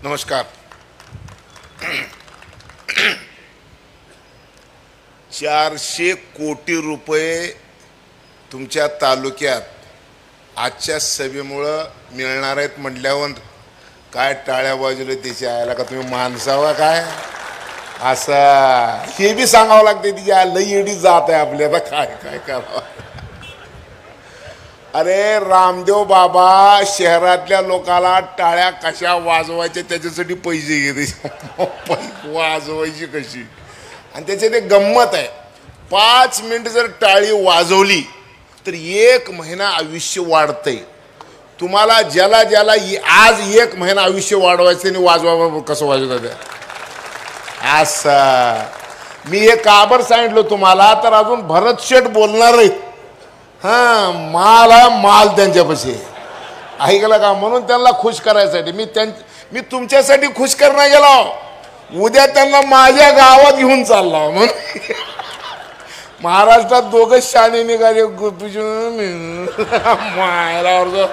नमस्कार. 400 कोटी रुपये तुमच्या तालुक्यात आजच्या सभेमुळं मिळणार आहेत म्हटल्यावर काय टाळ्या वाजवले त्याची आयला का तुम्ही माणसावा काय असं हे बी सांगावं लागते तिच्या लई एडी जात आहे आपल्याला काय काय करावं. अरे रामदेव बाबा शहरातल्या लोकाला टाळ्या कशा वाजवायच्या त्याच्यासाठी पैसे घेते वाजवायची कशी आणि त्याच्यात एक गंमत आहे. 5 मिनिट जर टाळी वाजवली तर 1 महिना आयुष्य वाढतंय. तुम्हाला ज्याला ज्याला आज 1 महिना आयुष्य वाढवायचं आणि वाजवा कसं वाजवतात असं मी हे काबर सांगितलं तुम्हाला तर अजून भरत शेठ बोलणार आहेत. हां माल त्यांच्यापाशी ऐकलं का म्हणून त्यांना खुश करायसाठी मी तुमच्यासाठी खुश करणं गेलो. उद्या त्यांना माझ्या गावात घेऊन चालला म्हणून महाराष्ट्रात दोघंच शाणे निघाले मायला.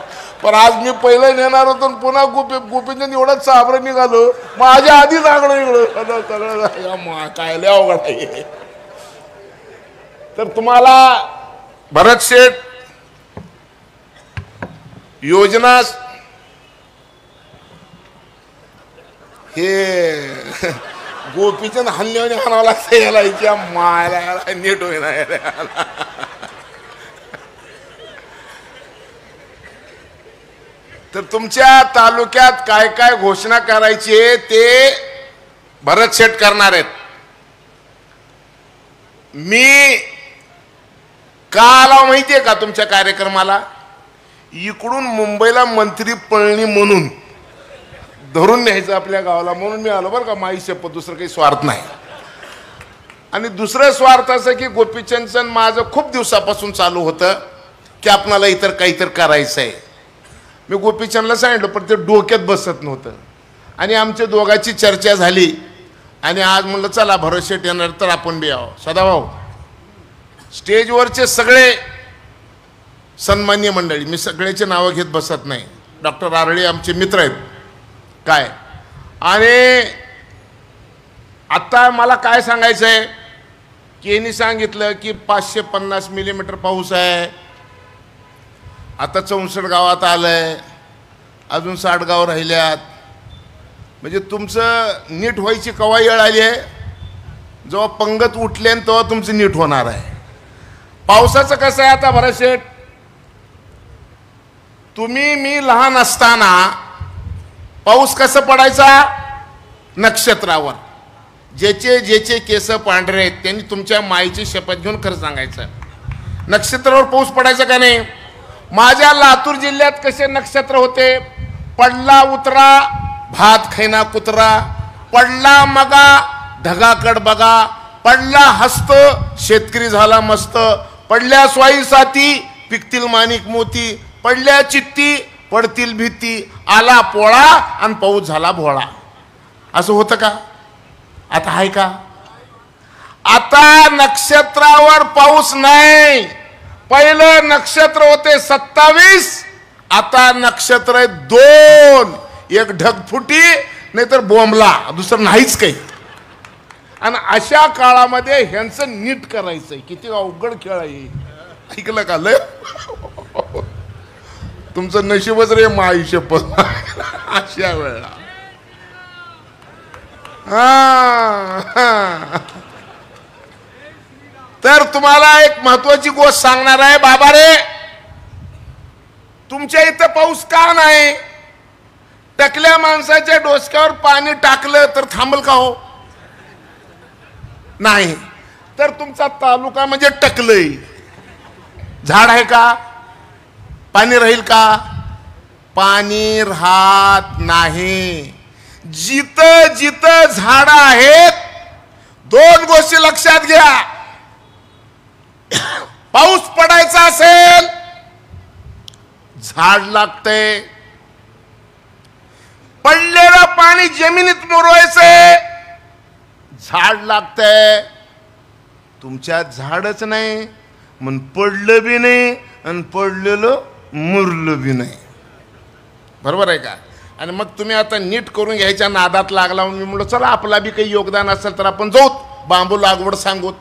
पण आज मी पहिलं नेणार होतो पुन्हा गोपीचंद एवढंच साबरं निघालो माझ्या आधीच आगडं इकडं सगळं काय लय अवघड आहे. तर तुम्हाला भरत शेठ योजना हे गोपीचंद हल्ल्याने आणावं लागतं याला इतक्या मायला नीट होईना. तर तुमच्या तालुक्यात काय काय घोषणा करायची ते भरत शेठ करणार आहेत. मी का आला माहितीये का तुमच्या कार्यक्रमाला. इकडून मुंबईला मंत्री पळणी म्हणून धरून न्यायचं आपल्या गावाला म्हणून मी आलो बरं का. माई शपथ दुसरं काही स्वार्थ नाही. आणि दुसरं स्वार्थ असं की गोपीचंदचं माझं खूप दिवसापासून चालू होतं की आपणाला इतर काहीतरी करायचं आहे. मी गोपीचंदला सांगितलं पण ते डोक्यात बसत नव्हतं आणि आमच्या दोघांची चर्चा झाली आणि आज म्हणलं चला भरत शेठ येणार तर आपण बी यावं. सदाभाऊ स्टेजवरचे सगळे सन्मान्य मंडळी मी सगळ्याचे नावं घेत बसत नाही. डॉक्टर आरळे आमचे मित्र आहेत काय. आणि आता मला काय सांगायचं आहे की यांनी सांगितलं की 550 मिलीमीटर पाऊस आहे. आता 64 गावात आलंय अजून 60 गाव राहिल्यात. म्हणजे तुमचं नीट व्हायची कवा वेळ आली आहे. जेव्हा पंगत उठले तेव्हा तुमचं नीट होणार आहे. पावसाचं कसं आहे आता भरत शेठ तुम्ही मी लहान असताना पाऊस कसं पडायचा नक्षत्रावर. ज्याचे केस पांढरे आहेत त्यांनी तुमच्या माईची शपथ घेऊन खरं सांगायचं नक्षत्रावर पाऊस पडायचा का नाही. माझ्या लातूर जिल्ह्यात कसे नक्षत्र होते. पडला उतरा भात खैना कुत्रा, पडला मगा ढगाकड बघा, पडला हस्त शेतकरी झाला मस्त, पडल्या स्वाई साथी पिकतील माणिक मोती, पडल्या चित्ती पडतील भीती, आला पोळा आणि पाऊस झाला भोळा. असं होतं का आता आहे का. आता नक्षत्रावर पाऊस नाही. पहिलं नक्षत्र होते 27 आता नक्षत्र आहे 2. एक ढगफुटी नाहीतर बोंबला दुसरं नाहीच काही. आणि अशा काळामध्ये ह्यांचं नीट करायचंय किती अवघड खेळ आहे. ऐकलं का लय तुमचं नशीबच रे माई शपथ अशा वेळेला. तर तुम्हाला एक महत्वाची गोष्ट सांगणार आहे. बाबा रे तुमच्या इथं पाऊस का नाही. टकल्या माणसाच्या डोसक्यावर पाणी टाकलं तर थांबल का हो नाही. तर तुमचा तालुका म्हणजे टकलंय झाड आहे का पाणी राहील का. पाणी राहत नाही. जिथं जिथं झाड आहेत 2 गोष्टी लक्षात घ्या. पाऊस पडायचा असेल झाड लागतंय. पडलेलं पाणी जमिनीत मुरवायचंय झाड लागतंय. तुमच्यात झाडच नाही म्हणून पडलं बी नाही आणि पडलेलं मुरलं बी नाही. बरोबर आहे का. आणि मग तुम्ही आता नीट करून घ्यायच्या नादात लागला. मी म्हणलो चला आपला बी काही योगदान असेल तर आपण जाऊत बांबू लागवड सांगूत.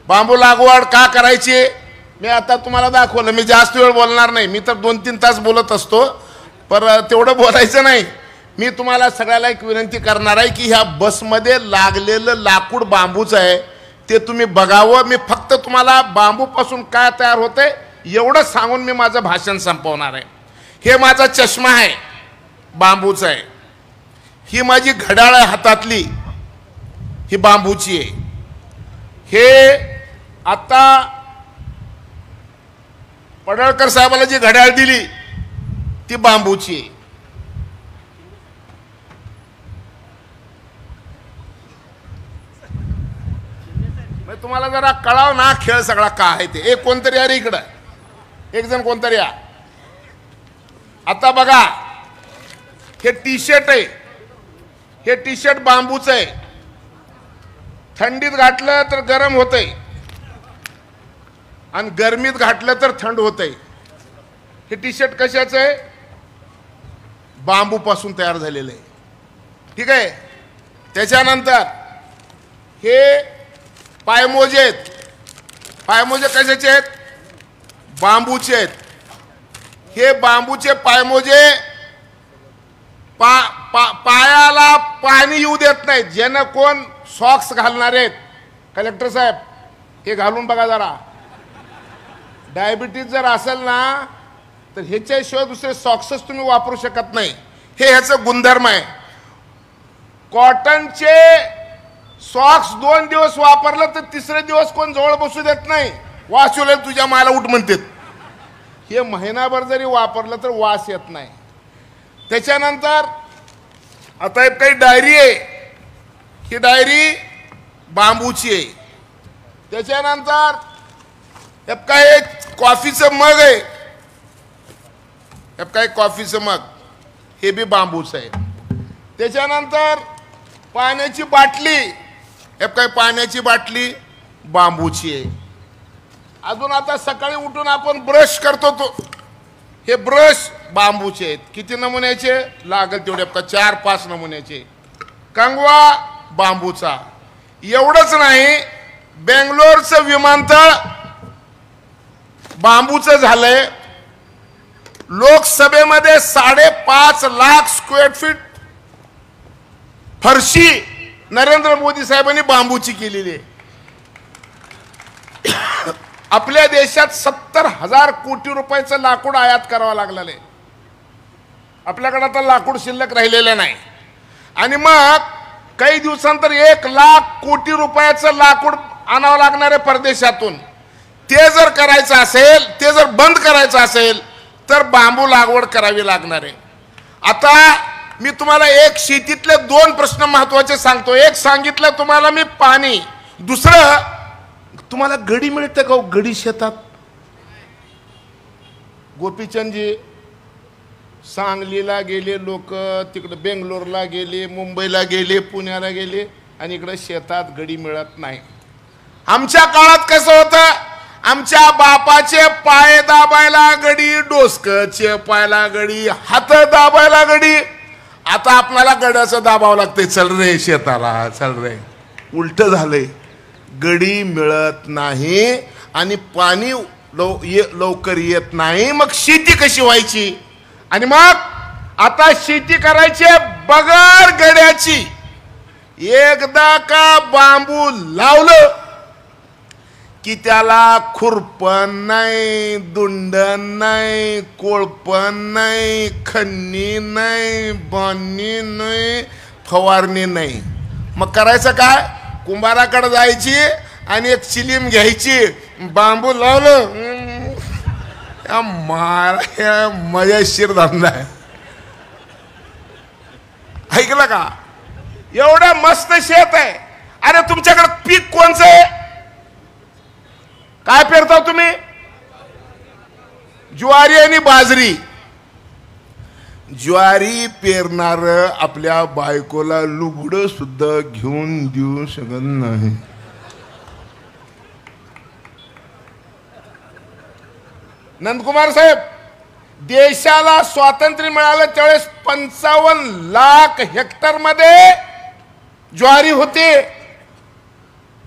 बांबू लागवड का करायची मी आता तुम्हाला दाखवलं. मी जास्त वेळ बोलणार नाही, मी तर 2-3 तास बोलत असतो, पर तेवढं बोलायचं नाही. मी तुम्हाला सगळ्याला एक विनंती करणार आहे की ह्या बसमध्ये लागलेलं लाकूड बांबूचं आहे ते तुम्ही बघावं. मी फक्त तुम्हाला बांबूपासून काय तयार होतंय एवढं सांगून मी माझं भाषण संपवणार आहे. हे माझा चष्मा आहे, बांबूचा आहे. ही माझी घड्याळ आहे हातातली, ही बांबूची आहे. हे आता पडळकर साहेबाला जी घड्याळ दिली ती बांबूची आहे. तुम्हाला जरा कळाव ना खेळ सगळा का आहे ते. एक कोणतरी या रे इकडं, एक जण कोणतरी या. आता बघा हे टी शर्ट आहे, हे टी शर्ट बांबूचं आहे. थंडीत घातलं तर गरम होतंय आणि गरमीत घातलं तर थंड होतंय. हे टी शर्ट कशाचं आहे? बांबूपासून तयार झालेलं आहे. ठीक आहे. त्याच्यानंतर हे पायमोजे आहेत. पायमोजे कशाचे आहेत? बांबूचे आहेत. हे बांबूचे पायमोजे पायाला पाणी येऊ देत नाहीत. ज्यानं कोण सॉक्स घालणार आहेत, कलेक्टर साहेब हे घालून बघा जरा. डायबिटीज जर असेल ना तर ह्याच्याशिवाय दुसरे सॉक्सच तुम्ही वापरू शकत नाही. हे ह्याचं गुणधर्म आहे. कॉटनचे सॉक्स 2 दिवस वापरलं तर तिसरे दिवस कोण जवळ बसू देत नाही. वास येईल तुझ्या माला उठ म्हणतात. हे महिनाभर जरी वापरलं तर वास येत नाही. त्याच्यानंतर आता एक काही डायरी आहे, ही डायरी बांबूची आहे. त्याच्यानंतर हे काय कॉफीचं मग आहे, हे काय कॉफीचं मग हे बी बांबूचं आहे. त्याच्यानंतर पाण्याची बाटली, हे काय पाण्याची बाटली बांबूची आहे. अजून आता सकाळी उठून आपण ब्रश करतो तो हे ब्रश बांबूचे आहेत. किती नमुन्याचे लागेल तेवढे, 4-5 नमुन्याचे. कंगवा बांबूचा. एवढंच नाही, बेंगलोरचं विमानतळ बांबूचं झालंय. लोकसभेमध्ये 5.5 लाख स्क्वेअर फीट फरशी नरेंद्र मोदी साहेबांनी बांबूची केलेली आहे. आपल्या देशात 70,000 कोटी रुपयाचं लाकूड आयात करावं लागलेलं आहे. आपल्याकडे आता लाकूड शिल्लक राहिलेलं नाही. आणि मग काही दिवसांतर 1 लाख कोटी रुपयाचं लाकूड आणावं लागणार आहे परदेशातून. ते जर करायचं असेल, ते जर बंद करायचं असेल तर बांबू लागवड करावी लागणार आहे. आता मी तुम्हाला एक शेतीतले 2 प्रश्न महत्वाचे सांगतो. एक सांगितलं तुम्हाला मी पाणी, दुसरं तुम्हाला गडी मिळते का? गडी शेतात. गोपीचंदजी सांगलीला गेले लोक, तिकडे बेंगलोरला गेले, मुंबईला गेले, पुण्याला गेले आणि इकडे शेतात गडी मिळत नाही. आमच्या काळात कसं होतं? आमच्या बापाचे पाय दाबायला गडी, डोसकचे पायला गडी, हात दाबायला गडी. आता आपल्याला गड्याचं दाबावं लागतंय. चल रे शेताला, चल रे. उलट झालंय, गडी मिळत नाही आणि पाणी लवकर येत नाही. मग शेती कशी व्हायची? आणि मग आता शेती करायची बगर गड्याची. एकदा का बांबू लावलं की त्याला खुरपण नाही, दुंडण नाही, कोळपण नाही, खन्नी नाही, बांधणी नाही, फवारणी नाही. मग करायचं काय? कुंभाराकडे जायची आणि एक चिलीम घ्यायची, बांबू लावलं, मजेशीर धंदा आहे. ऐकलं का? एवढं मस्त शेत आहे. अरे तुमच्याकडे पीक कोणचं आहे? काय पेरता तुम्ही? ज्वारी आणि बाजरी. ज्वारी पेरणार आपल्या बायकोला लुगडं सुद्धा घेऊन देऊ शकत नाही. नंदकुमार साहेब, देशाला स्वातंत्र्य मिळालं त्यावेळेस 55 लाख हेक्टर मध्ये ज्वारी होते,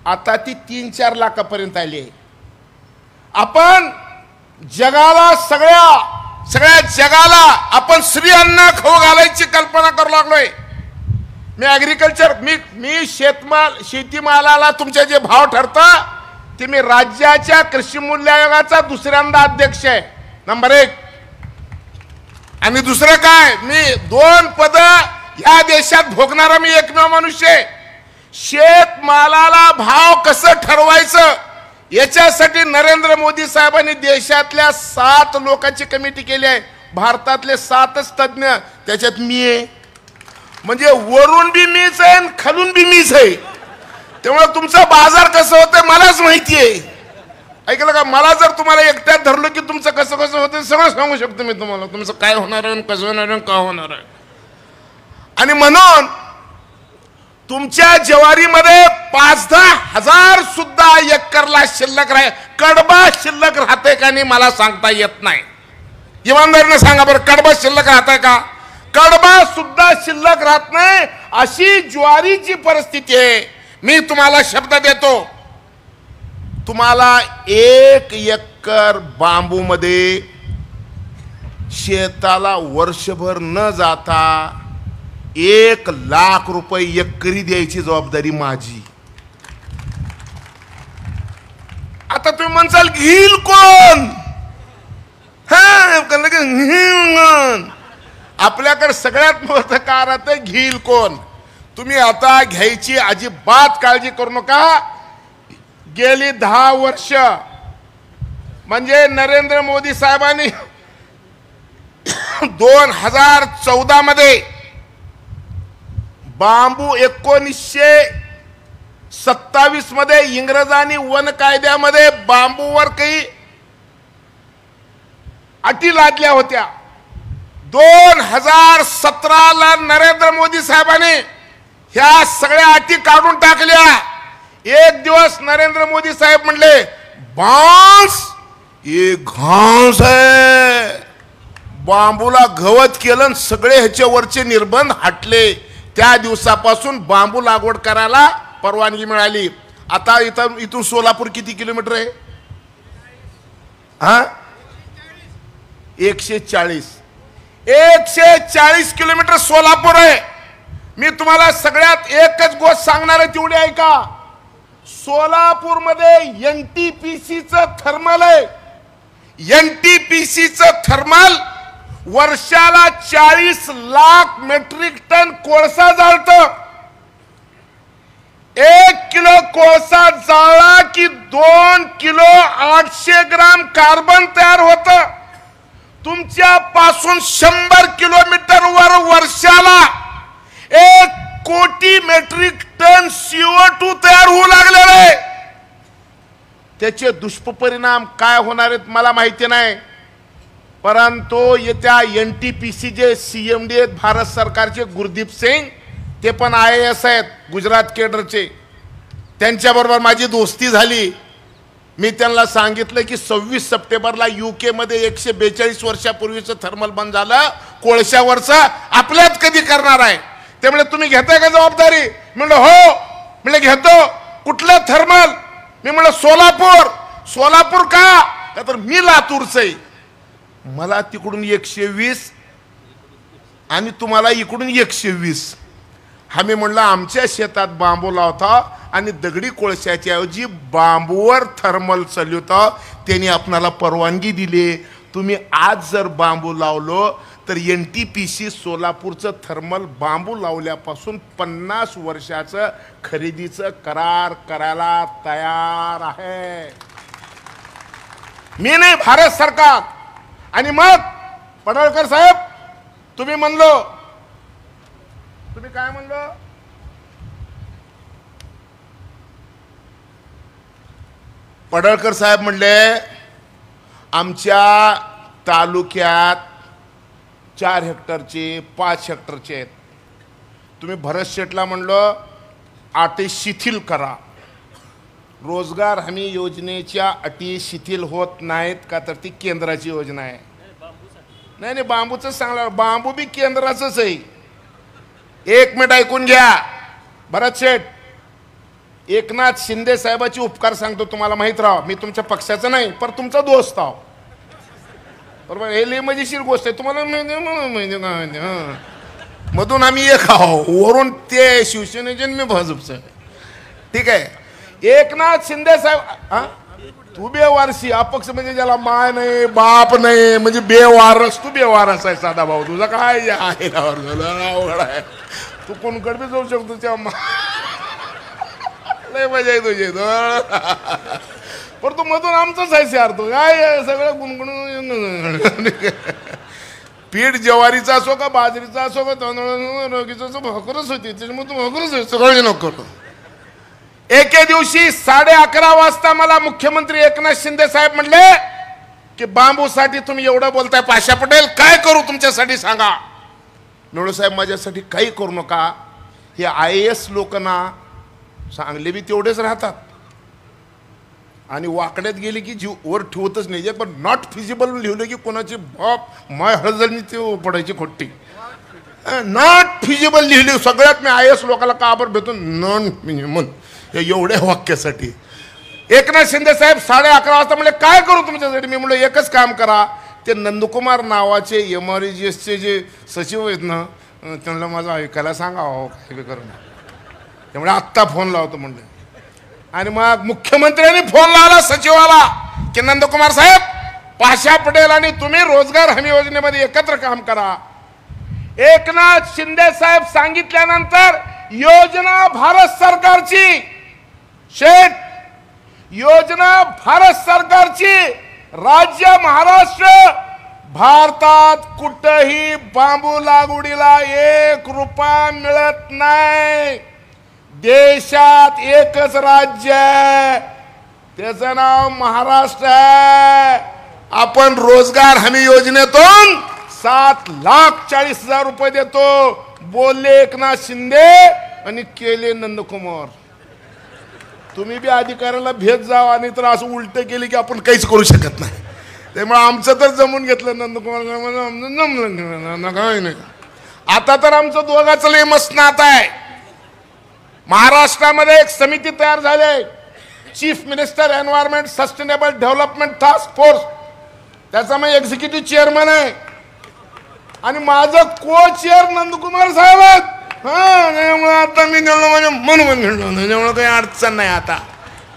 आता ती 3-4 लाखापर्यंत आली आहे. आपण जगाला सगळ्या जगाला आपण श्री अन्न खाऊ घालायची कल्पना करू लागलोय. मी ॲग्रिकल्चर मी शेतीमालाला तुमचे जे भाव ठरतं ते मी राज्याच्या कृषी मूल्य आयोगाचा दुसऱ्यांदा अध्यक्ष आहे, नंबर 1. आणि दुसरं काय, मी 2 पद ह्या देशात भोगणारा मी एकमेव मनुष्य आहे. शेतमालाला भाव कसं ठरवायचं याच्यासाठी नरेंद्र मोदी साहेबांनी देशातल्या 7 लोकांची कमिटी केली आहे. भारतातले 7च तज्ञ, त्याच्यात मी आहे. म्हणजे वरून बी मीच आहे आणि खालून बी मीच आहे. त्यामुळे तुमचा बाजार कसं होतं मलाच माहिती आहे. ऐकलं का? मला जर तुम्हाला एकट्यात धरलं की तुमचं कसं कसं होतं सगळं सांगू शकतो मी तुम्हाला, तुमचं काय होणार आहे, कसं होणार आहे, का होणार आहे. आणि म्हणून तुमच्या ज्वारीमध्ये 5-10 हजार सुद्धा एकरला शिल्लक कडबा शिल्लक राहते का नाही मला सांगता येत नाही. इमानदारीने सांगा बरं, कडबा शिल्लक राहतंय का? कडबा सुद्धा शिल्लक राहत नाही, अशी ज्वारीची परिस्थिती आहे. मी तुम्हाला शब्द देतो, तुम्हाला 1 एकर बांबू मध्ये शेताला वर्षभर न जाता 1 लाख रुपये एकरी द्यायची जबाबदारी माझी. आता तुम्ही म्हणसाल घेईल कोण? आपल्याकडे सगळ्यात मोठं कारण आहे घेईल कोण. तुम्ही आता घ्यायची अजिबात काळजी करू नका. गेली 10 वर्ष म्हणजे नरेंद्र मोदी साहेबांनी 2014 मध्ये बांबू 1927 मध्ये इंग्रजांनी वन कायद्यामध्ये बांबूवर काही अटी लादल्या होत्या. 2017 ला नरेंद्र मोदी साहेबांनी ह्या सगळ्या अटी काढून टाकल्या. एक दिवस नरेंद्र मोदी साहेब म्हणले बांस ये घास है, बांबूला गवत केलं, सगळे ह्याच्यावरचे निर्बंध हटले. त्या दिवसापासून बांबू लागवड करायला परवानगी मिळाली. आता इथून सोलापूर किती किलोमीटर आहे? 140 किलोमीटर सोलापूर आहे. मी तुम्हाला सगळ्यात एकच गोष्ट सांगणार आहे, तेवढी ऐका. सोलापूर मध्ये एनटीपीसीचं थर्मल आहे. एनटीपीसीचं थर्मल वर्षाला 40 लाख मेट्रिक टन कोळसा जाळतं. 1 किलो कोळसा जाळला की 2 किलो 800 ग्राम कार्बन तयार होतं. तुमच्या पासून 100 किलोमीटर वर वर्षाला 1 कोटी मेट्रिक टन CO2 तयार होऊ लागलेला आहे. त्याचे दुष्परिणाम काय होणार आहेत मला माहिती नाही, परंतु येत्या एनटीपीसी जे CMD आहेत भारत सरकारचे गुरदीप सिंग, ते पण IAS आहेत गुजरात केडरचे. त्यांच्याबरोबर माझी दोस्ती झाली. मी त्यांना सांगितलं की 26 सप्टेंबरला UK मध्ये 142 वर्षापूर्वीचं थर्मल बंद झालं कोळशावरचं, आपल्यात कधी करणार आहे? त्यामुळे तुम्ही घेताय का जबाबदारी? म्हणलं हो. म्हणलं घेतो. कुठलं थर्मल? मी म्हणलं सोलापूर. सोलापूर का? तर मी लातूरचं आहे. मला तिकडून 120 आणि तुम्हाला इकडून 120. आम्ही म्हणलं आमच्या शेतात बांबू लावता आणि दगडी कोळशाच्या ऐवजी बांबूवर थर्मल चालवता, त्यांनी आपणाला परवानगी दिली. तुम्ही आज जर बांबू लावलो तर एनटीपीसी सोलापूरचं थर्मल बांबू लावल्यापासून 50 वर्षाचं खरेदीचं करार करायला तयार आहे. मी नाही, भारत सरकार. आणि मग पडळकर साहेब तुम्ही म्हणलो, तुम्ही काय म्हणलो? पडळकर साहेब म्हणले आमच्या तालुक्यात 4 हेक्टरचे 5 हेक्टरचे आहेत. तुम्ही भरत शेठला म्हणलं अटी शिथिल करा. रोजगार हमी योजनेच्या अटी शिथिल होत नाहीत का? तर ती केंद्राची योजना आहे. नाही नाही, बांबूचं सांगणार, बांबू बी केंद्राचंच आहे. एक मिनिट ऐकून घ्या भरत शेठ. एकनाथ शिंदे साहेबाची उपकार सांगतो, तुम्हाला माहित राहा, मी तुमच्या पक्षाचं नाही पण तुमचा दोस्त आहो, बरोबर. हे लय मजेशीर गोष्ट आहे, तुम्हाला मधून आम्ही एक आहो, वरून ते शिवसेनेचे मी भाजपचं. ठीक आहे. एकनाथ शिंदे साहेब, तू बेवारसी अपक्ष म्हणजे ज्याला माय नाही बाप नाही म्हणजे बेवारस, तू बेवारस आहे साधा भाऊ. तुझा काय आहे अवघड आहे, तू कोणकडे बी जाऊ शकतो त्या लय मजा आहे तुझी. पण तू मधून आमचंच आहे यार, तू काय सगळं गुणगुण. पीठ ज्वारीचा असो का बाजरीचा असो का तांदूळ रोगीचा असो, भाकरच होती त्याच्यामुळे तू भाकरच होती, सगळं नको. एके दिवशी 11:30 वाजता मला मुख्यमंत्री एकनाथ शिंदे साहेब म्हणले की बांबूसाठी तुम्ही एवढं बोलताय पाशा पटेल, काय करू तुमच्यासाठी सांगा. नवळे साहेब माझ्यासाठी काही करू नका. हे IAS लोक ना चांगले बी तेवढेच राहतात आणि वाकड्यात गेले की जीव वर ठेवतच नाही. पण नॉट फिजिबल लिहिलं की कोणाची बाप माय हळजणी ते पडायची खोटी. नॉट फिजिबल लिहिली सगळ्यात मी IAS लोकांना काबर भेटून नॉन फिजिबल एवढ्या वाक्यासाठी. एकनाथ शिंदे साहेब 11:30 वाजता म्हणले काय करू तुमच्यासाठी. मी म्हणलं एकच काम करा, ते नंदकुमार नावाचे MRGSचे जे सचिव आहेत ना त्यांना माझं ऐकायला सांगा हो काय करून. त्यामुळे आत्ता फोन लावतो म्हणले. आणि मग मुख्यमंत्र्यांनी फोन लावला सचिवाला की नंदकुमार साहेब, पाशा पटेल आणि तुम्ही रोजगार हमी योजनेमध्ये एकत्र काम करा. एकनाथ शिंदे साहेब सांगितल्यानंतर योजना भारत सरकारची, शेठ योजना भारत सरकारची, राज्य महाराष्ट्र, भारतात कुठेही बांबू लागवडीला 1 रुपया मिळत नाही. देशात एकच राज्य आहे, त्याचं नाव महाराष्ट्र आहे. आपण रोजगार हमी योजनेतून 7,40,000 रुपये देतो. बोलले एकनाथ शिंदे आणि केले नंदकुमार. तुम्ही बी अधिकाऱ्याला भेट जावा, आणि तर असं उलट केले की आपण काहीच करू शकत नाही. त्यामुळे आमचं तर जमून घेतलं नंदकुमार काय नाही. आता तर आमचं दोघांचं लय मस्त नातं आहे. महाराष्ट्रामध्ये एक समिती तयार झाली आहे, chief minister environment sustainable development task force. त्याचा मी एक्झिक्युटिव्ह चेअरमन आहे आणि माझं को चेअर नंदकुमार साहेब आहेत. आता मी निवडलो म्हणजे म्हणून घेतलो, त्याच्यामुळे काही अडचण नाही. आता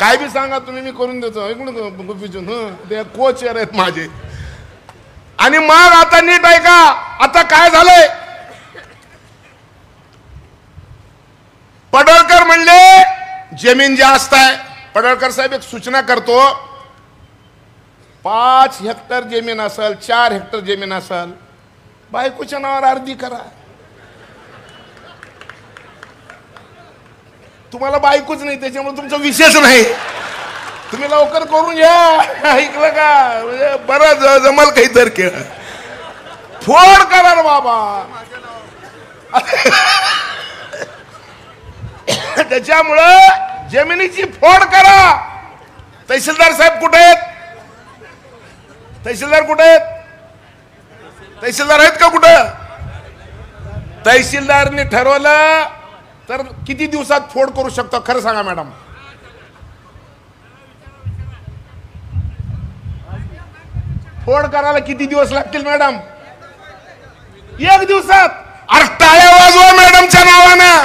काय बी सांगा तुम्ही, मी करून देतो. ऐकून गुपिचून ते को चेअर आहेत माझे. आणि मग आता नीट ऐका, आता काय झालंय, पडळकर म्हणले जमीन जास्त आहे. पडळकर साहेब एक सूचना करतो, 5 हेक्टर जमीन असेल, 4 हेक्टर जमीन असेल, बायकोच्या नावावर अर्धी करा. तुम्हाला बायकोच नाही त्याच्यामुळे तुमचा विषयच नाही, तुम्ही लवकर करून घ्या. ऐकलं का, म्हणजे बरं जमल काही तर खेळ. फोड करा रे बाबा. त्याच्यामुळं जमिनीची फोड करा. तहसीलदार साहेब कुठे आहेत, तहसीलदार कुठे आहेत, तहसीलदार आहेत का कुठं. तहसीलदारने ठरवलं तर किती दिवसात फोड करू शकतो खरं सांगा मॅडम. फोड करायला किती दिवस लागतील मॅडम. 1 दिवसात. अरे टाळ्या वाजवा मॅडमच्या नावानं.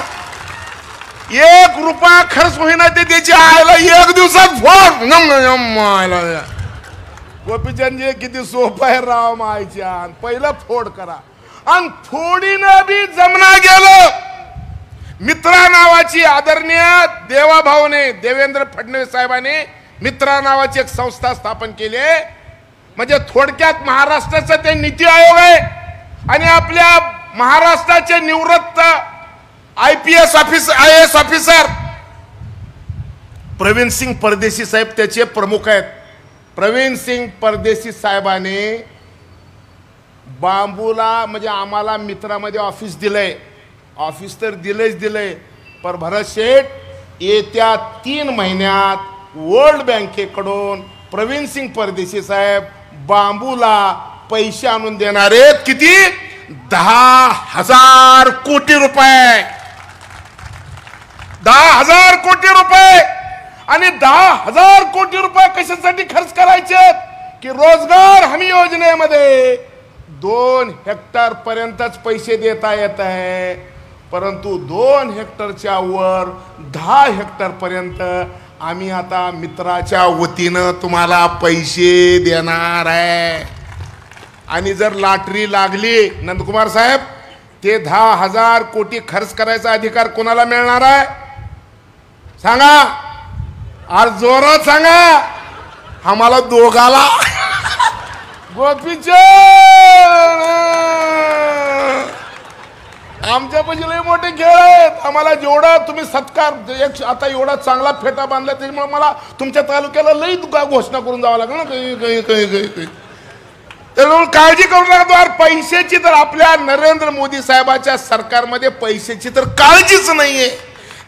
1 रुपया खर्च होईना ते त्याची आयला 1 दिवसात फोड. गोपीचंदजी किती सोपं आहे राव मायच्या. पहिलं फोड करा आणि फोडीनं बी जमना गेलं. मित्रा नावाची आदरणीय देवाभाऊने देवेंद्र फडणवीस साहेबांनी मित्रा नावाची एक संस्था स्थापन केली आहे. म्हणजे थोडक्यात महाराष्ट्राचं ते नीती आयोग आहे आणि आपल्या महाराष्ट्राचे निवृत्त IPS officer IAS officer Praveen Singh Pardeshi साहेब त्याचे प्रमुख आहेत. प्रवीण सिंग परदेशी साहेबांनी बांबूला म्हणजे आम्हाला मित्रामध्ये ऑफिस दिलंय. ऑफिस तर दिलंय, पण भरत शेठ येत्या 3 महिन्यात वर्ल्ड बँकेकडून प्रवीण सिंग परदेशी साहेब बांबूला पैसे आणून देणार आहेत. किती? 10,000 कोटी रुपये. 10,000 कोटी रुपये. आणि 10,000 कोटी रुपये कशासाठी खर्च करायचे? की रोजगार हमी योजनेमध्ये 2 हेक्टर पर्यंतच पैसे देता येत आहे, परंतु 2 हेक्टरच्या वर 10 हेक्टर पर्यंत आम्ही आता मित्राच्या वतीनं तुम्हाला पैसे देणार आहे. आणि जर लॉटरी लागली नंदकुमार साहेब, ते 10,000 कोटी खर्च करायचा अधिकार कोणाला मिळणार आहे सांगा? आज जोरात सांगा. आम्हाला दोघाला. गोपीचंद आमच्या पैसे लय मोठे खेळ आहेत. आम्हाला जेवढा तुम्ही सत्कार आता एवढा चांगला फेटा बांधला त्याच्यामुळे मला तुमच्या तालुक्याला लई घोषणा करून जावं लागलं ना काही. त्यामुळे काळजी करू नका. पैशाची तर आपल्या नरेंद्र मोदी साहेबाच्या सरकारमध्ये पैशाची तर काळजीच नाहीये.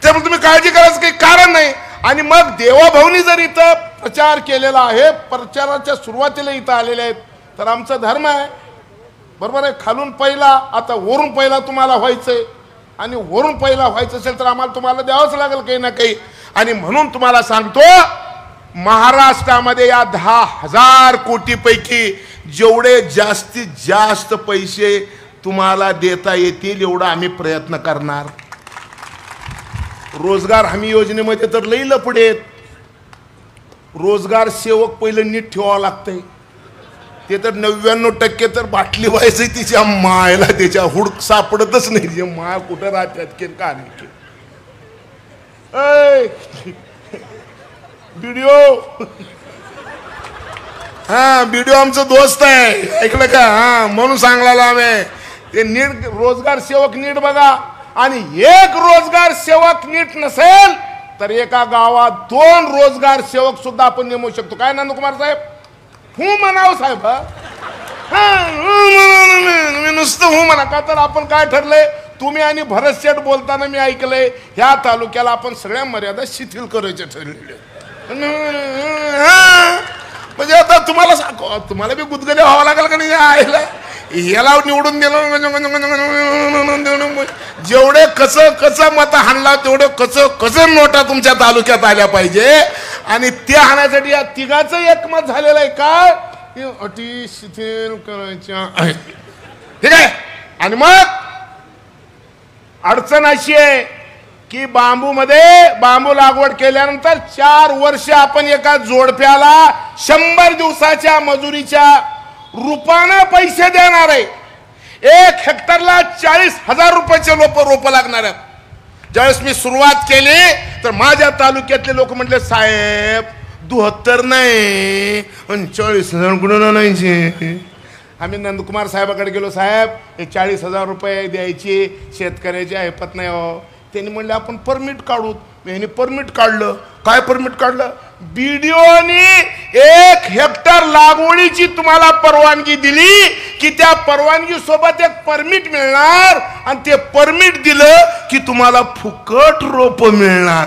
त्यामुळे तुम्ही काळजी करायचं काही कारण नाही. आणि मग देवाभाऊनी जर इथं प्रचार केलेला आहे, प्रचाराच्या सुरुवातीला इथं आलेले आहेत, तर आमचा धर्म आहे, बरोबर आहे. खालून पहिला, आता वरून पहिला तुम्हाला व्हायचंय. आणि वरून पहिला व्हायचं असेल तर आम्हाला तुम्हाला द्यावंच लागेल काही ना काही. आणि म्हणून तुम्हाला सांगतो, महाराष्ट्रामध्ये या 10,000 कोटीपैकी जेवढे जास्तीत जास्त पैसे तुम्हाला देता येतील एवढा आम्ही प्रयत्न करणार. रोजगार हमी योजनेमध्ये तर लई लफडे आहेत. रोजगार सेवक पहिलं नीट ठेवावं लागतंय. ते तर 99% तर बाटली व्हायचं तिच्या मायला, त्याच्या हुडक सापडतच नाही. जे माय कुठं राहतात का नाही. व्हिडिओ, हा व्हिडिओ आमचा दोस्त आहे, ऐकलं का? हा म्हणून सांगला आम्ही. ते नीट रोजगार सेवक नीट बघा. आणि एक रोजगार सेवक नीट नसेल तर एका गावात 2 रोजगार सेवक सुद्धा आपण नेमू शकतो. काय नंदकुमार साहेब? हू म्हणावं साहेब. मी नुसतं हू म्हणा का? तर आपण काय ठरलंय, तुम्ही आणि भरत शेठ बोलताना मी ऐकलंय, ह्या तालुक्याला आपण सगळ्या मर्यादा शिथिल करायचे ठरलेले. म्हणजे आता तुम्हाला बी गुदगुल्या व्हावं लागेल का नाही? आयला याला निवडून दिलं, जेवढे कसं मत हाणला तेवढे कसं नोटा तुमच्या तालुक्यात आल्या पाहिजे. आणि ते हाणायसाठी या तिघाचं एकमत झालेलं आहे. काय अटी शिथिल करायच्या आहेत, ठीक आहे. आणि मग अडचण अशी आहे की बांबू लागवड केल्यानंतर 4 वर्ष आपण एका जोडप्याला 100 दिवसाच्या मजुरीच्या रूपाने पैसे देणार आहे. 1 हेक्टरला 40,000 रुपयाचे रोप लागणार आहेत. ज्यावेळेस मी सुरुवात केली तर माझ्या तालुक्यातले लोक म्हटले, साहेब 72 नाही 40,000 कुठून आणायचे? आम्ही नंदकुमार साहेबाकडे गेलो, साहेब हे 40,000 रुपये द्यायचे शेतकऱ्याचे ऐपत नाही हो. त्यांनी म्हणले आपण परमिट काढू. मी परमिट काढलं. काय परमिट काढलं? बीडीओनी 1 हेक्टर लागवडीची तुम्हाला परवानगी दिली की त्या परवानगी सोबत एक परमिट मिळणार. आणि ते परमिट दिलं की तुम्हाला फुकट रोप मिळणार.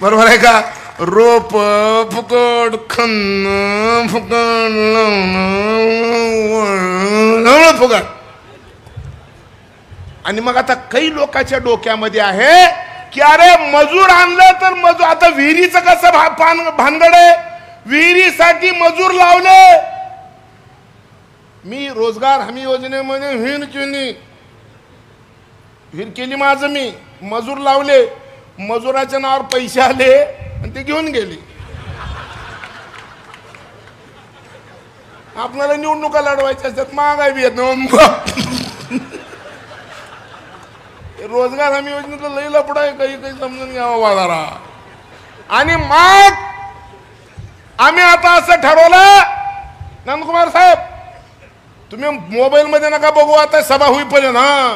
बरोबर आहे का? रोप फुकट, खन्न फुकट, लावणं फुकट. आणि मग आता काही लोकांच्या डोक्यामध्ये आहे की अरे मजूर आणलं तर मजूर, आता विहिरीचं कसं भानगड आहे, विहिरीसाठी मजूर लावले. मी रोजगार हमी योजनेमध्ये विहीर केली माझं, मी मजूर लावले, मजुराच्या नावावर पैसे आले आणि ते घेऊन गेले. आपल्याला निवडणुका लढवायच्या असतात, महागाई बी येत नाही. रोजगार हमी योजनेचं लई लफडं आहे, काही समजून घ्यावं बाजारा. आणि मग आम्ही आता असं ठरवलं, नंदकुमार साहेब तुम्ही मोबाईल मध्ये नका बघू, आता सभा होईपर्यंत हा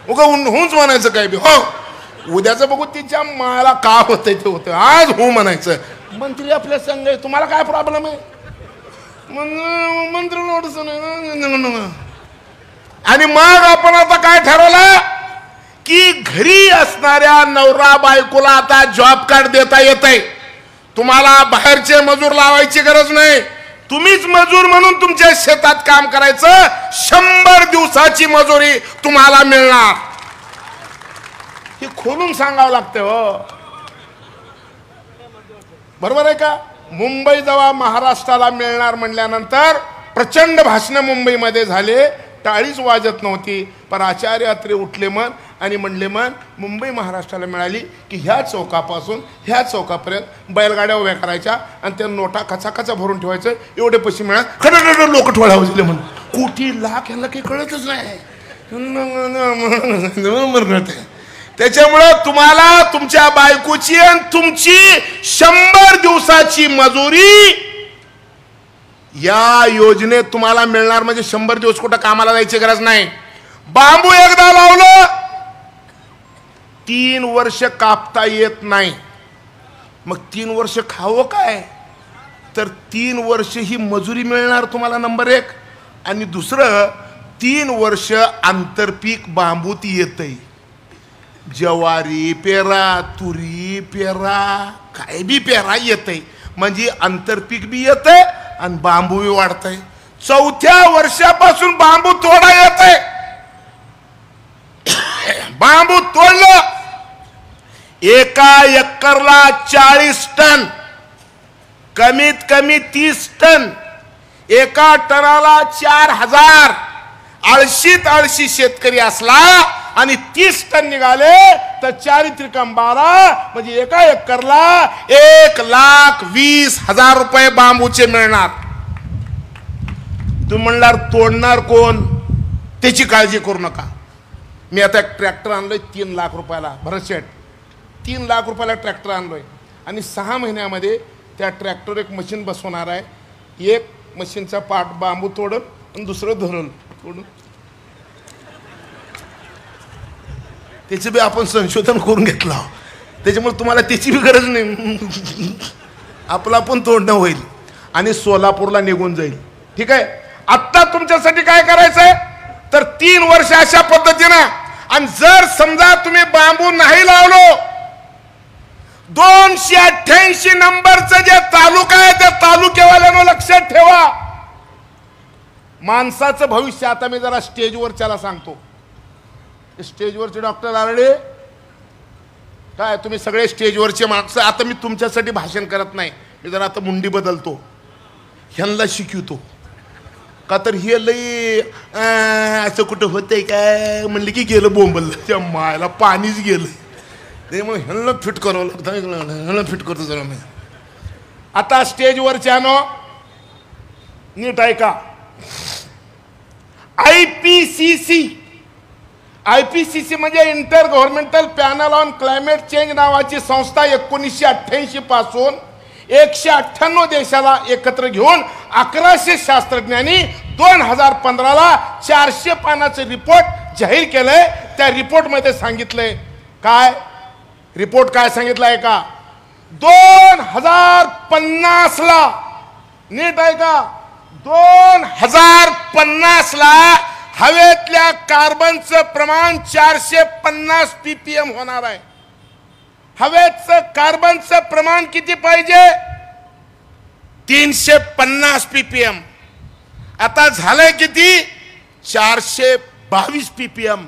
उगा होऊच म्हणायचं काय बी. हो उद्याचं बघू, तिच्या माला का होतंय ते होतं. आज हो म्हणायचं. मंत्री आपल्या संघ आहे, तुम्हाला काय प्रॉब्लेम आहे? मंत्री नोटीस. आणि मग आपण आता काय ठरवलं की घरी असणाऱ्या नवरा बायकोला आता जॉब कार्ड देता येत आहे. तुम्हाला बाहेरचे मजूर लावायची गरज नाही. तुम्हीच मजूर म्हणून तुमच्या शेतात काम करायचं, 100 दिवसाची मजुरी तुम्हाला मिळणार. हे खोलून सांगावं लागतं हो. बरोबर आहे का? मुंबई जेव्हा महाराष्ट्राला मिळणार म्हणल्यानंतर प्रचंड भाषण मुंबईमध्ये झाले, टाळीच वाजत नव्हती. पण आचार्य अत्रे उठले मन आणि म्हणले मन मुंबई महाराष्ट्राला मिळाली की ह्या चौकापासून ह्या चौकापर्यंत बैलगाड्या उभ्या करायच्या आणि त्या नोटा कचाकचा भरून ठेवायचं, एवढे पैसे मिळाल. खरं लोक ठोळा वाजले म्हणून कोटी लाख ह्याला काही कळतच नाही. त्याच्यामुळं तुम्हाला तुमच्या बायकोची आणि तुमची 100 दिवसाची मजुरी या योजनेत तुम्हाला मिळणार. म्हणजे 100 दिवस कुठं कामाला जायची गरज नाही. बांबू एकदा लावलं 3 वर्ष कापता येत नाही. मग 3 वर्ष खावं काय? तर 3 वर्ष ही मजुरी मिळणार तुम्हाला, नंबर 1. आणि दुसरं 3 वर्ष आंतरपीक बांबूत येतंय. ज्वारी पेरा, तुरी पेरा, काय बी पेरा येतंय. म्हणजे आंतरपीक बी येतंय आणि बांबू बी वाढतंय. 4थ्या वर्षापासून बांबू तोडा येतंय. बांबू तोडलं, एका एकरला 40 टन, कमीत कमी 30 टन, एका टनाला 4000. आळशी शेतकरी असला आणि 30 टन निघाले तर 4 त्रिकम 12, म्हणजे एका एकरला 1,20,000 रुपये बांबूचे मिळणार. तुम्ही म्हणणार तोडणार कोण? त्याची काळजी करू नका. मी आता एक ट्रॅक्टर आणलोय 3 लाख रुपयाला. भरत शेठ 3 लाख रुपयाला ट्रॅक्टर आणलोय आणि 6 महिन्यामध्ये त्या ट्रॅक्टर एक मशीन बसवणार आहे. एक मशीनचा पार्ट बांबू तोडून आणि दुसरं धरून तोडून त्याचं बी आपण संशोधन करून घेतलं. त्याच्यामुळे तुम्हाला त्याची बी गरज नाही. आपलं आपण तोडणं होईल आणि सोलापूरला निघून जाईल. ठीक आहे. आत्ता तुमच्यासाठी काय करायचंय तर 3 वर्ष अशा पद्धतीनं. आणि जर समजा तुम्ही बांबू नाही लावलो, 288 नंबरचं जे तालुका आहे त्या तालुक्यावाल्यानं लक्षात ठेवा. माणसाचं भविष्य आता मी जरा स्टेजवरच्याला सांगतो. स्टेजवरचे डॉक्टर आरडे काय, तुम्ही सगळे स्टेजवरचे माणसं. आता मी तुमच्यासाठी भाषण करत नाही. मी जरा आता मुंडी बदलतो, ह्यांना शिकवतो. का तर हे लई असं कुठं होतंय काय म्हणलं की गेलं बोंबललं, त्या मायला पाणीच गेलं. त्यामुळे ह्यांना फिट करावं लागतं. ह्यांना फिट करतो जरा मी. आता स्टेजवरच्यानो नीट ऐका. IPCC म्हणजे inter governmental panel on climate change नावाची संस्था 1988 पासून 198 देशाला एकत्र घेऊन 1100 शास्त्रज्ञांनी 2015ला 400 पानाचे रिपोर्ट जाहीर केलंय. त्या रिपोर्टमध्ये सांगितलंय काय? रिपोर्ट काय सांगितलंय का? 2050ला, नीट आहे का, 2050ला हवेतल्या कार्बनचं प्रमाण 450 ppm होणार आहे. हवेचं कार्बनचं प्रमाण किती पाहिजे? 350 ppm. आता झालंय किती? 422 ppm.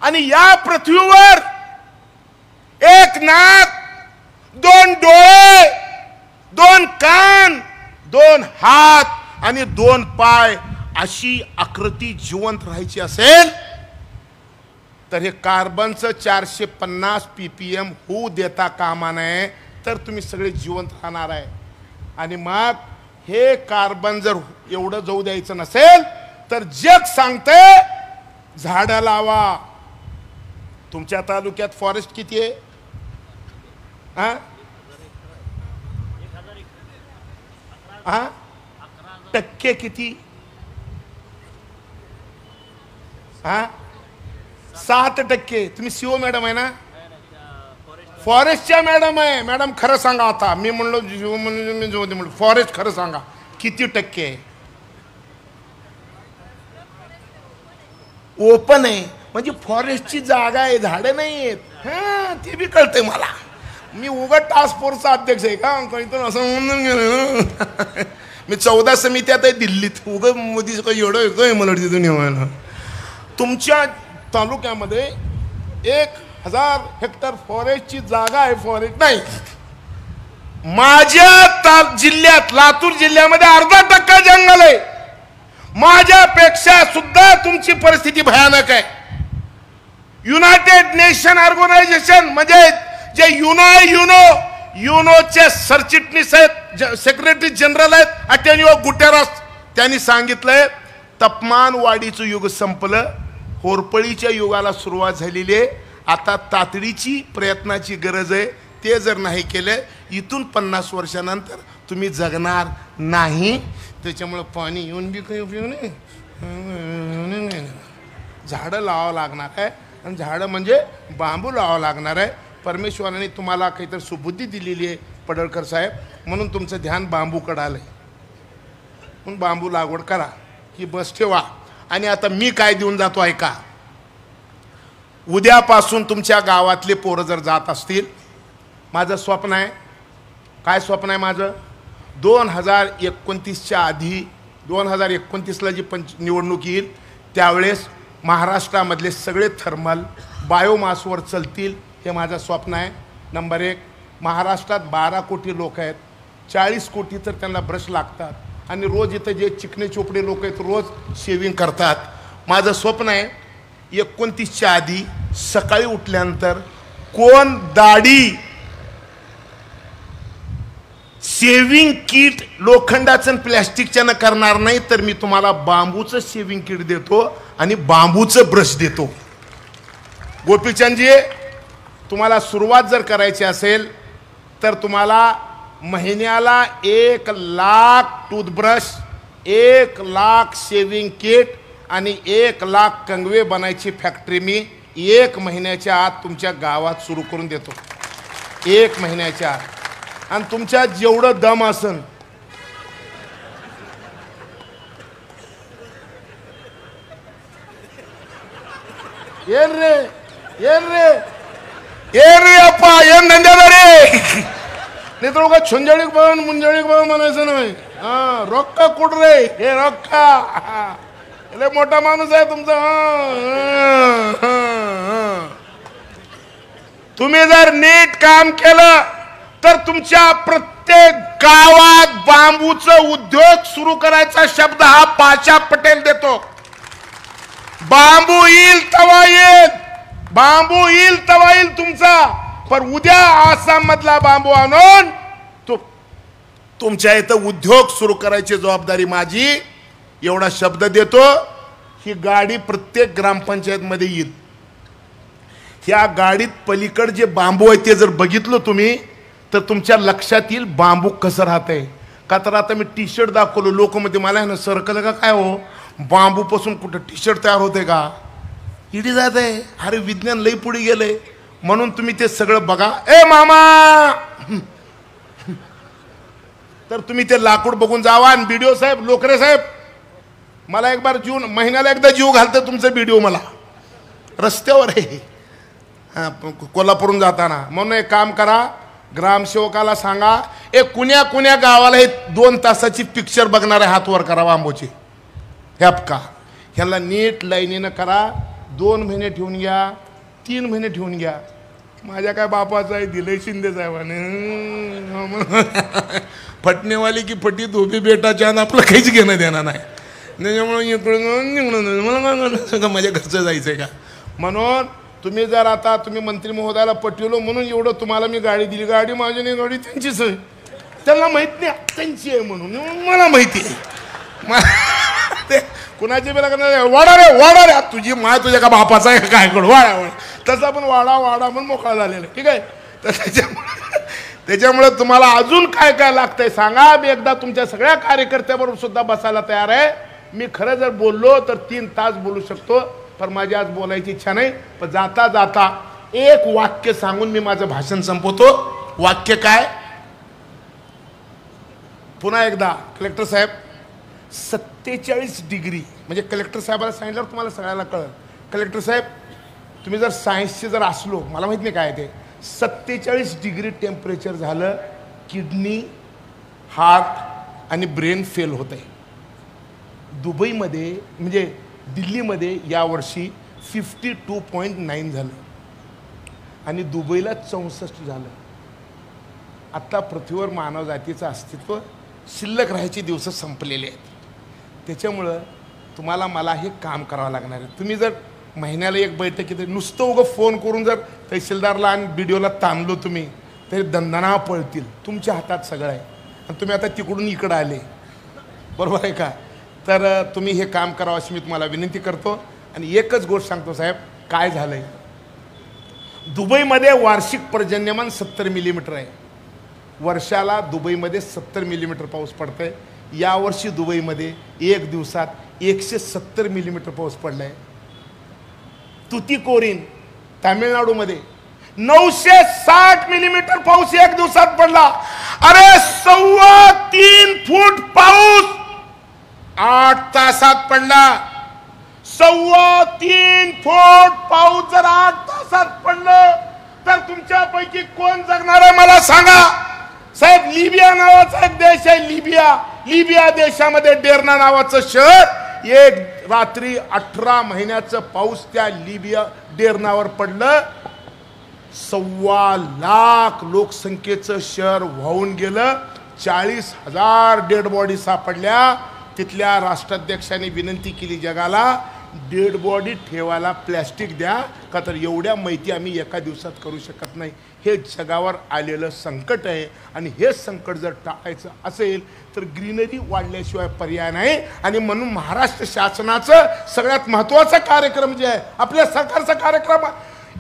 आणि या पृथ्वीवर 1 नाक, 2 डोळे, 2 कान, 2 हात आणि 2 पाय अशी आकृती जिवंत राहायची असेल तर हे कार्बनचं 450 ppm होऊ देता कामा नये. तर तुम्ही सगळे जिवंत राहणार आहे. आणि मग हे कार्बन जर एवढं जाऊ द्यायचं नसेल तर जग सांगते झाडं लावा. तुमच्या तालुक्यात फॉरेस्ट किती आहे? टक्के किती? 7%. तुम्ही सीओ मॅडम आहे ना? फॉरेस्टच्या मॅडम आहे. मॅडम खरं सांगा. आता मी म्हणलो जीव म्हणून फॉरेस्ट खरं सांगा किती टक्के आहे? ओपन आहे म्हणजे फॉरेस्टची जागा आहे, झाडं नाही आहेत. ते बी कळतंय मला. मी उगाच टास्क फोर्सचा अध्यक्ष आहे का? असं म्हणून गेलं. मी 14 समित्यात आहे दिल्लीत. उगं मोदीचं काही एवढं येतोय मला तिथून येवायला. तुमच्या तालुक्यामध्ये 1000 हेक्टर फॉरेस्टची जागा आहे, फॉरेस्ट नाही. माझ्या जिल्ह्यात, लातूर जिल्ह्यामध्ये 0.5% जंगल आहे. माझ्यापेक्षा सुद्धा तुमची परिस्थिती भयानक आहे. युनायटेड नेशन ऑर्गनायझेशन म्हणजे जे युनोचे सरचिटणीस आहेत, सेक्रेटरी जनरल आहेत अटेनिओ गुटेरस, त्यांनी सांगितलंय तापमान वाढीचं युग संपलं, होरपळीच्या युगाला सुरुवात झालेली आहे. आता तातडीची प्रयत्नाची गरज आहे. ते जर नाही केलं इथून 50 वर्षानंतर तुम्ही जगणार नाही. त्याच्यामुळे पाणी येऊन बी काही उपयोग नाही. झाडं लावावं लागणार आहे, आणि झाडं म्हणजे बांबू लावावं लागणार आहे. परमेश्वराने तुम्हाला काहीतरी सुबुद्धी दिलेली आहे पडळकर साहेब, म्हणून तुमचं ध्यान बांबूकडं आलंय. म्हणून बांबू लागवड करा, ही बस ठेवा. आणि आता मी काय देऊन जातो ऐका. उद्यापासून तुमच्या गावातले पोरं जर जात असतील, माझं स्वप्न आहे. काय स्वप्न आहे माझं? 2029च्या आधी, 2029ला जी निवडणूक येईल त्यावेळेस महाराष्ट्रामधले सगळे थर्मल बायोमासवर चालतील, हे माझं स्वप्न आहे. नंबर 1, महाराष्ट्रात 12 कोटी लोक आहेत, 40 कोटी तर त्यांना ब्रश लागतात, आणि रोज इथं जे चिकणे चोपडे लोक आहेत रोज शेविंग करतात. माझं स्वप्न आहे 29च्या आधी सकाळी उठल्यानंतर कोण दाढी शेविंग किट लोखंडाचं प्लॅस्टिकच्या न करणार नाही, तर मी तुम्हाला बांबूचं शेविंग किट देतो आणि बांबूचं ब्रश देतो. गोपीचंदजी, तुम्हाला सुरुवात जर करायची असेल तर तुम्हाला महिन्याला 1 lakh toothbrush, 1 lakh shaving kit आणि 1 लाख कंगवे बनायची फॅक्टरी मी 1 महिन्याच्या आत तुमच्या गावात सुरू करून देतो. 1 महिन्याच्या आत. आणि तुमच्या जेवढं दम असन, येन रे अप्पा, येन धंद्यादारी. नाही तर उगा छुंजळीक बघून मुंजळीक बघून म्हणायचं नाही. हा, रोक्का कुठ रे, हे रोक्का. लय मोठा माणूस आहे तुमचा. तुम्ही जर नीट काम केलं तर तुमच्या प्रत्येक गावात बांबूचं उद्योग सुरू करायचा शब्द हा पाशा पटेल देतो. बांबू येईल तवा येईल, बांबू येईल तवा येईल तुमचा. पण उद्या आसाम मधला बांबू आणून तुमच्या इथं उद्योग सुरू करायची जबाबदारी माझी, एवढा शब्द देतो. ही गाडी प्रत्येक ग्रामपंचायत मध्ये येईल. ह्या गाडीत पलीकड जे बांबू आहे ते जर बघितलं तुम्ही तर तुमच्या लक्षात येईल बांबू कसं राहतंय. का तर आता मी टी शर्ट दाखवलो, लोक मध्ये मला ना सरकलं का काय हो, बांबू पासून कुठं टी शर्ट तयार होते का? इडी जात आहे. अरे विज्ञान लई पुढे गेलंय. म्हणून तुम्ही ते सगळं बघा. ए मामा, तर तुम्ही ते लाकूड बघून जावा. आणि बीडीओ साहेब, लोकरे साहेब, मला एक बार महिन्याला एकदा जीव घालतं तुमचं बीडीओ मला रस्त्यावर आहे कोल्हापूरून जाताना. म्हणून एक काम करा, ग्रामसेवकाला सांगा कुण्या गावाला हे 2 तासाची पिक्चर बघणारे हात वर करा बांबूची. ह्यापका ह्याला नीट लाईनीनं करा. 2 महिने ठेवून घ्या, 3 महिने ठेवून घ्या. माझ्या काय बापाचं आहे, दिलंय शिंदे साहेबाने. फटणेवाली की फटी धोबी बेटाच्या, आपलं काहीच घेणं देणार नाही. त्याच्यामुळे मला माझ्या घरचं जायचंय का. म्हणून तुम्ही जर आता तुम्ही मंत्री महोदयाला पटवलं म्हणून एवढं तुम्हाला मी गाडी दिली. गाडी माझी नाही, गाडी त्यांचीच आहे. त्यांना माहित नाही त्यांची आहे म्हणून, मला माहिती आहे. ते कुणाची बी लागणार, वाडा रे तुझी माय तुझ्या का बापाचा आहे काय करू, वाडा. तसा पण वाडा म्हणून मोकळा झालेला. ठीक आहे. तर त्याच्यामुळे तुम्हाला अजून काय काय लागतंय सांगा. मी एकदा तुमच्या सगळ्या कार्यकर्त्याबरोबर सुद्धा बसायला तयार आहे. मी खरं जर बोललो तर 3 तास बोलू शकतो, पण माझी आज बोलायची इच्छा नाही. पण जाता जाता एक वाक्य सांगून मी माझं भाषण संपवतो. वाक्य काय? पुन्हा एकदा कलेक्टर साहेब, 47 डिग्री म्हणजे कलेक्टर साहेबाला सांगितल्यावर तुम्हाला सगळ्याला कळलं. कलेक्टर साहेब, तुम्ही जर सायन्सचे जर असलो, मला माहित नाही काय ते, 47 डिग्री टेम्परेचर झालं. किडनी, हार्ट, आणि ब्रेन फेल होत आहे. दुबईमध्ये म्हणजे दिल्लीमध्ये यावर्षी 52.9 झालं आणि दुबईला 64 झालं. आत्ता पृथ्वीवर मानवजातीचं अस्तित्व शिल्लक राहायचे दिवस संपलेले आहेत. त्याच्यामुळं तुम्हाला मला हे काम करावं लागणार आहे. तुम्ही जर महिन्याला एक बैठकीत नुसतं उगं फोन करून जर तहसीलदारला आणि BDOला ताणलो तुम्ही तरी दंदना पळतील. तुमच्या हातात सगळं आहे आणि तुम्ही आता तिकडून इकडं आले, बरोबर आहे का? तर तुम्ही हे काम करावं अशी मी तुम्हाला विनंती करतो. आणि एकच गोष्ट सांगतो साहेब, काय झालं आहे, दुबईमध्ये वार्षिक पर्जन्यमान 70 मिलीमीटर आहे. वर्षाला दुबईमध्ये 70 मिलीमीटर पाऊस पडतो आहे. यावर्षी दुबईमध्ये एक दिवसात 170 मिलीमीटर पाऊस पडला आहे. तुतीकोरीन तामिळनाडूमध्ये 960 मिलीमीटर पाऊस एक दिवसात पडला. अरे 3.25 फूट पाऊस 8 तासात पडला. 3.25 फूट पाऊस जर 8 तासात पडलं तर तुमच्यापैकी कोण जगणार आहे मला सांगा साहेब. लिबिया नावाचा एक देश आहे, लिबिया देशामध्ये डेर्ना नावाचं शहर, एक रात्री 18 महिन्याचं पाऊस त्या लिबिया डेर्नावर पडलं. 1.25 लाख लोकसंख्येचं शहर वाहून गेलं. 40,000 डेड बॉडी सापडल्या. तिथल्या राष्ट्राध्यक्षांनी विनंती केली जगाला, डेड बॉडी ठेवायला प्लॅस्टिक द्या, का तर एवढ्या माहिती आम्ही एका दिवसात करू शकत नाही. हे जगावर आलेलं संकट आहे आणि हे संकट जर टाळायचं असेल तर ग्रीनरी वाढल्याशिवाय पर्याय नाही. आणि म्हणून महाराष्ट्र शासनाचं सगळ्यात महत्त्वाचा कार्यक्रम जे आहे, आपल्या सरकारचा कार्यक्रम,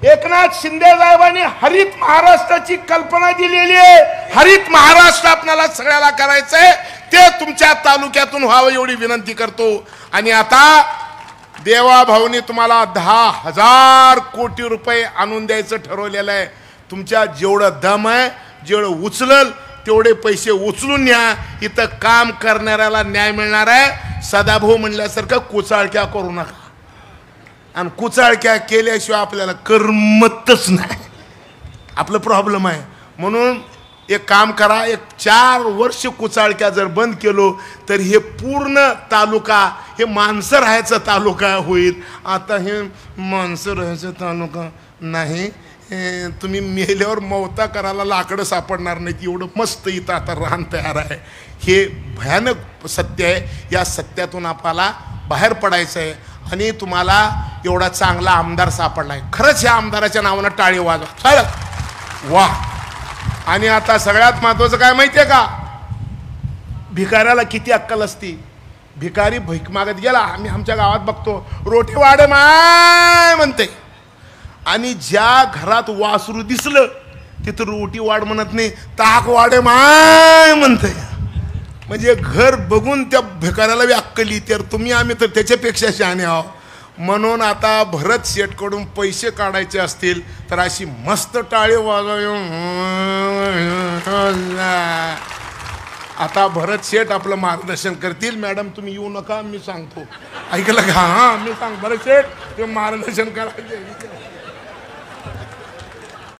एकनाथ शिंदे साहेबांनी हरित महाराष्ट्राची कल्पना दिलेली आहे. हरित महाराष्ट्र आपल्याला सगळ्याला करायचंय, ते तुमच्या तालुक्यातून व्हावं एवढी विनंती करतो. आणि आता देवाभाऊनी तुम्हाला 10,000 कोटी रुपये आणून द्यायचं ठरवलेलं आहे. तुमच्या जेवढं दम आहे, जेवढं उचलल तेवढे पैसे उचलून न्या. इथं काम करणाऱ्याला न्याय मिळणार आहे. सदाभाऊ म्हणल्यासारखं कुचाळक्या करू नका, आणि कुचाळक्या केल्याशिवाय आपल्याला करमतच नाही. आपलं प्रॉब्लेम आहे. म्हणून एक काम करा, एक 4 वर्ष कुचाळक्या जर बंद केलो तर हे पूर्ण तालुका हे माणसं राहायचा तालुका होईल. आता हे माणसं राहायचा तालुका नाही. तुम्ही मेल्यावर मवता करायला लाकडं सापडणार नाहीत, एवढं मस्त इथं आता रान तयार आहे. हे भयानक सत्य आहे. या सत्यातून आपल्याला बाहेर पडायचं आहे. आणि तुम्हाला एवढा चांगला आमदार सापडला आहे. खरंच या आमदाराच्या नावानं टाळी वाजवा. वा. आणि आता सगळ्यात महत्त्वाचं काय माहिती आहे का, भिकाऱ्याला किती अक्कल असती. भिकारी भीक मागत गेला, आम्ही आमच्या गावात बघतो, रोटी वाढे माय म्हणते. आणि ज्या घरात वासरू दिसलं तिथं रोटी वाढ म्हणत नाही, ताक वाढे माय म्हणते. म्हणजे घर बघून त्या भिकाऱ्याला बी अक्कल येते. तर तुम्ही आम्ही तर त्याच्यापेक्षा शहाणे आहो. म्हणून आता भरत शेठकडून पैसे काढायचे असतील तर अशी मस्त टाळी वाजव. आता भरत शेठ आपलं मार्गदर्शन करतील. मॅडम तुम्ही येऊ नका, मी सांगतो. ऐकलं का? हां, मी सांग भरत शेठ, ते मार्गदर्शन करायचे.